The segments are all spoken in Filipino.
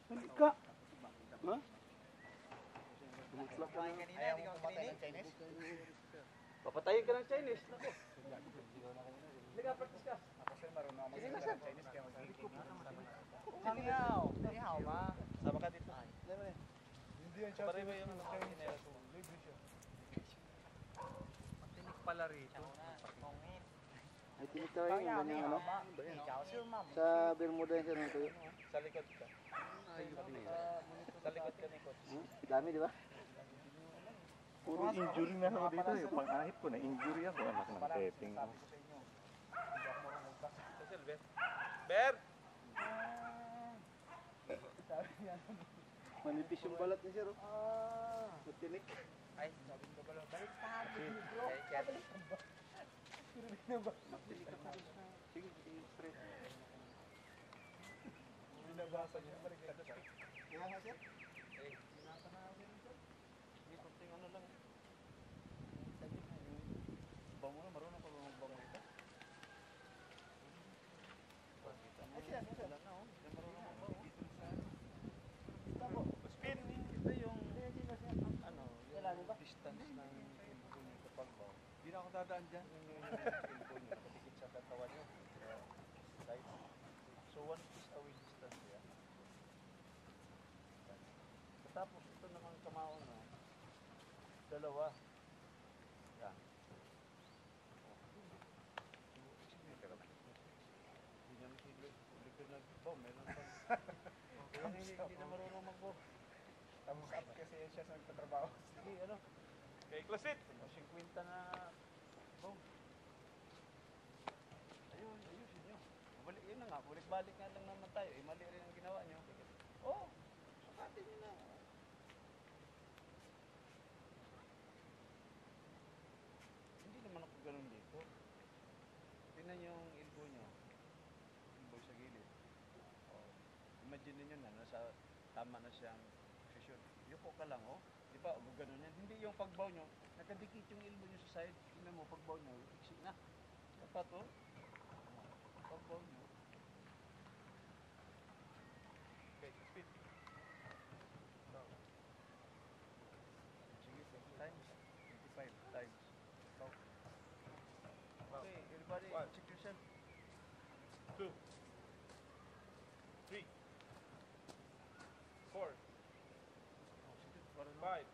Hindi ka. Ha? Ayaw mo pumatay ng Chinese? Papatayin ka ng Chinese. Nako. Hindi ka, practice ka. Ako sir, marunong ako magsalita ng Chinese kaya magiging. Hangyaw! Hangyaw ma! Sama ka dito. Hindi yan siya. Pareho yung Chinese. Libre siya. Matinik pala rito. Ay, tinitawa yung ganyang ano? Sa Bermuda yung sir nito. Sa likod ka. Sa likod ka ni Coach. Dami, di ba? Puro injury na ako dito. Yung pang-ahit ko na injury ako. Anak ng teping. Ber! Ber! Manipis yung balat niya sir. Matinik. Ay, sabi ko pala. Balik ka hapon. Ay, kaya. Sige, straight. Binabasa niya. Balik ka siya. Kaya nga sir? Eh, sinasa na ako dito. Hindi, kunting ano lang. Bango na, marunong pa bango dito. Ay, siya lang na, oh. Hindi marunong magbango. Speed. Ito yung, ano, yung distance ng ilbo niyo sa pagbaw. Hindi na ako dadaan dyan. Yung ilbo niyo, nakadikit sa katawan niyo. Right? So, 1 piece away distance yan. Tapos, ito naman kamao na. Dalawa. Yan. Hindi naman sila likod nag-bow. Meron pa. Hindi na marunong mag-bow. Thumbs up kasi siya sa nagtatrabaho. Sige, ano? Okay, close it! 50 na bow. Ayun, ayusin nyo. Balik, yun na nga. Balik-balik nga lang naman tayo. Eh, mali rin ang ginawa nyo. Oo. Sukatin nyo na. Hindi naman ako ganun dito. Tingnan nyo yung elbow nyo. Elbow sa gilid. Oh. Imagine nyo na, nasa tama na siyang posisyon. Yuko ka lang, oh. Di ba, ganun yan. Hindi yung pagbaw nyo, nakadikit yung elbow nyo sa side. Tingnan mo, pagbaw nyo, iksi na. Dapat, oh. Pagbaw nyo. Okay, speed. Down. Sige, 20 times. 25 times. Stop. Okay, everybody, check yourself. 2, 3, 4, 5,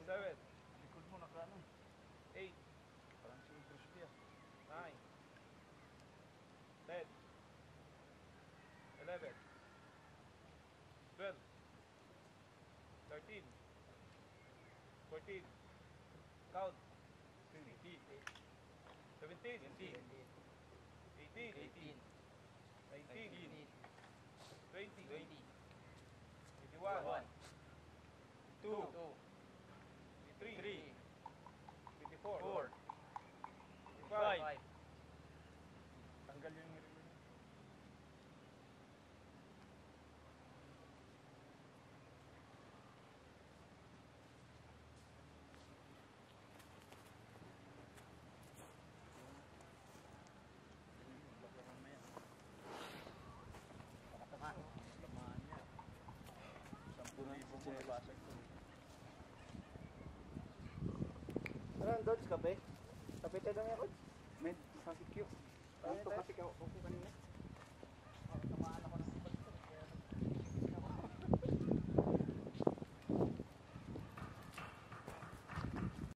7, likod mo nakano. 8, parang si Bruce Lee. 9, 10, 11, 12, 13, 14, count, 15, 17, 18, 19, 20, 21, 22, 23, 24, 25. Tanggal yung nilagay. Lamaan niya. 10,000 mo nabasag ito. Ano, Dodge, kape? Kape tayo lang yan, Coach? May, sabi Q. Ano to kasi ka, okay kanina?